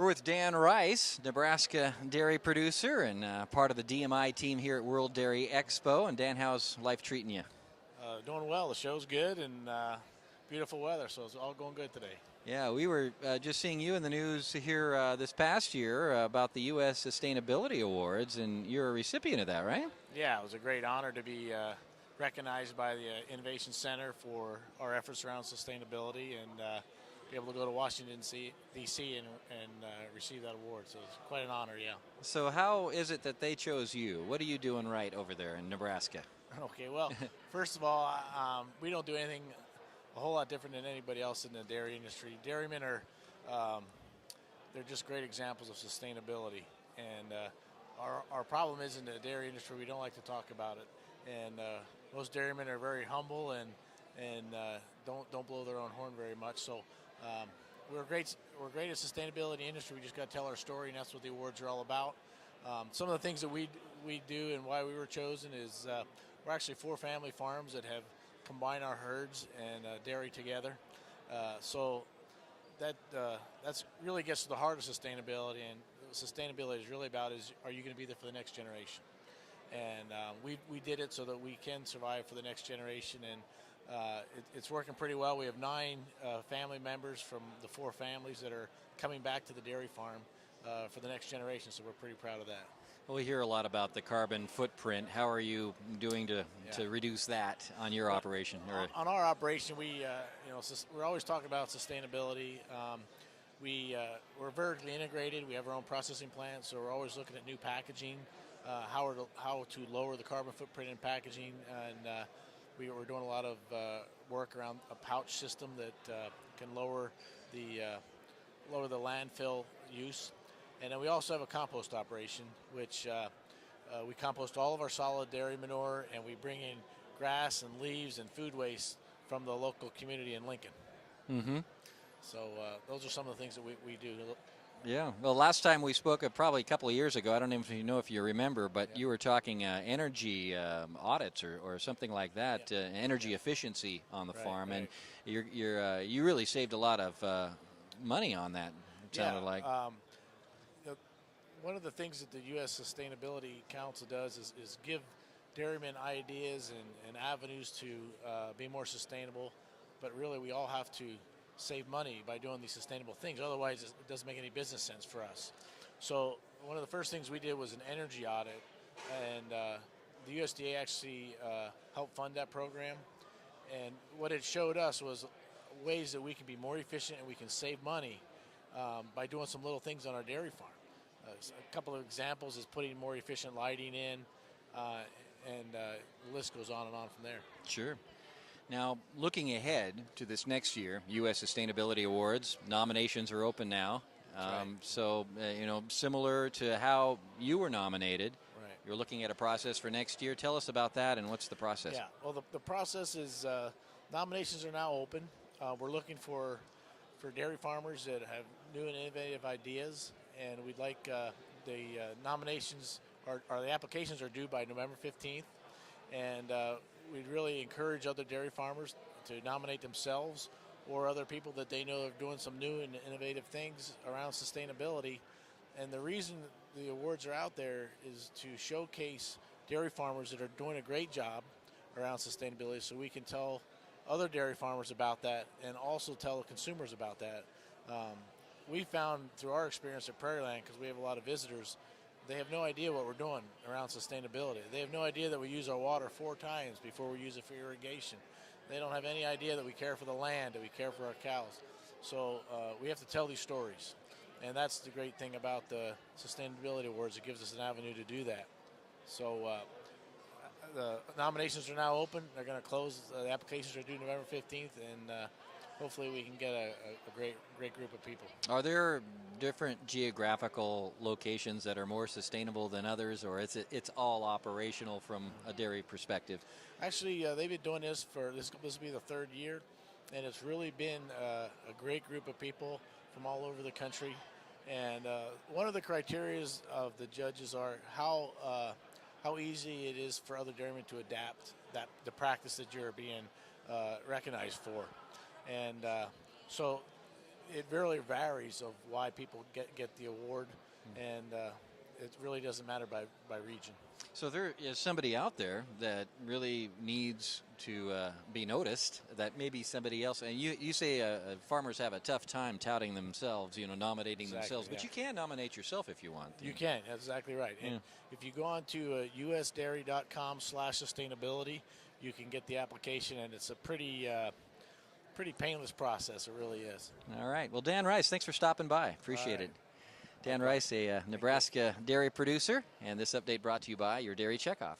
We're with Dan Rice, Nebraska dairy producer and part of the DMI team here at World Dairy Expo. And Dan, how's life treating you? Doing well. The show's good and beautiful weather, so it's all going good today. Yeah, we were just seeing you in the news here this past year about the U.S. Sustainability Awards, and you're a recipient of that, right? Yeah, it was a great honor to be recognized by the Innovation Center for our efforts around sustainability and be able to go to Washington, D.C. and receive that award. So it's quite an honor, yeah. So how is it that they chose you? What are you doing right over there in Nebraska? Okay, well, first of all, we don't do anything a whole lot different than anybody else in the dairy industry. Dairymen are, they're just great examples of sustainability. And our problem is in the dairy industry, we don't like to talk about it. And most dairymen are very humble and don't blow their own horn very much. So we're great at sustainability industry. We just got to tell our story, and that's what the awards are all about. Some of the things that we do and why we were chosen is we're actually 4 family farms that have combined our herds and dairy together. So that's really gets to the heart of sustainability, and sustainability is really about is, are you going to be there for the next generation? And we did it so that we can survive for the next generation, and it's working pretty well. We have 9 family members from the 4 families that are coming back to the dairy farm for the next generation, so we're pretty proud of that. Well, we hear a lot about the carbon footprint. How are you doing to reduce that on your operation? On our operation, we're always talking about sustainability. We're vertically integrated. We have our own processing plant, so we're always looking at new packaging, how to lower the carbon footprint in packaging, and we're doing a lot of work around a pouch system that can lower the landfill use. And then we also have a compost operation, which we compost all of our solid dairy manure, and we bring in grass and leaves and food waste from the local community in Lincoln. Mm-hmm. So those are some of the things that we do. Yeah. Well, last time we spoke, probably a couple of years ago, I don't even know if you remember, but you were talking energy audits or something like that, energy efficiency on the farm, and you really saved a lot of money on that. It sounded like. One of the things that the U.S. Sustainability Council does is give dairymen ideas and avenues to be more sustainable, but really we all have to save money by doing these sustainable things. Otherwise, it doesn't make any business sense for us. So one of the first things we did was an energy audit, and the USDA actually helped fund that program. And what it showed us was ways that we can be more efficient and we can save money by doing some little things on our dairy farm. A couple of examples is putting more efficient lighting in, and the list goes on and on from there. Sure. Now, looking ahead to this next year, U.S. Sustainability Awards, nominations are open now. Right. So, similar to how you were nominated, right. You're looking at a process for next year. Tell us about that and what's the process? Yeah, well, the process is nominations are now open. We're looking for dairy farmers that have new and innovative ideas, and we'd like the nominations the applications are due by November 15th, and we'd really encourage other dairy farmers to nominate themselves or other people that they know are doing some new and innovative things around sustainability. And the reason the awards are out there is to showcase dairy farmers that are doing a great job around sustainability, so we can tell other dairy farmers about that and also tell the consumers about that. We found through our experience at Prairieland, because we have a lot of visitors, they have no idea what we're doing around sustainability. They have no idea that we use our water 4 times before we use it for irrigation. They don't have any idea that we care for the land, that we care for our cows. So we have to tell these stories. And that's the great thing about the Sustainability Awards. It gives us an avenue to do that. So the nominations are now open. They're going to close. The applications are due November 15th, and hopefully we can get a great group of people. Are there different geographical locations that are more sustainable than others, or it's all operational from a dairy perspective? Actually, they've been doing this for this will be the 3rd year, and it's really been a great group of people from all over the country. And one of the criteria of the judges are how easy it is for other dairymen to adapt the practice that you're being recognized for. And so it really varies of why people get the award, and it really doesn't matter by region. So there is somebody out there that really needs to be noticed, that maybe somebody else, and you say farmers have a tough time touting themselves, nominating themselves, but you can nominate yourself if you want. You can, that's exactly right. And if you go on to usdairy.com/sustainability, you can get the application, and it's a pretty painless process. It really is. All right. Well, Dan Rice, thanks for stopping by. Appreciate it. Dan Rice, a Nebraska dairy producer, and this update brought to you by your Dairy Checkoff.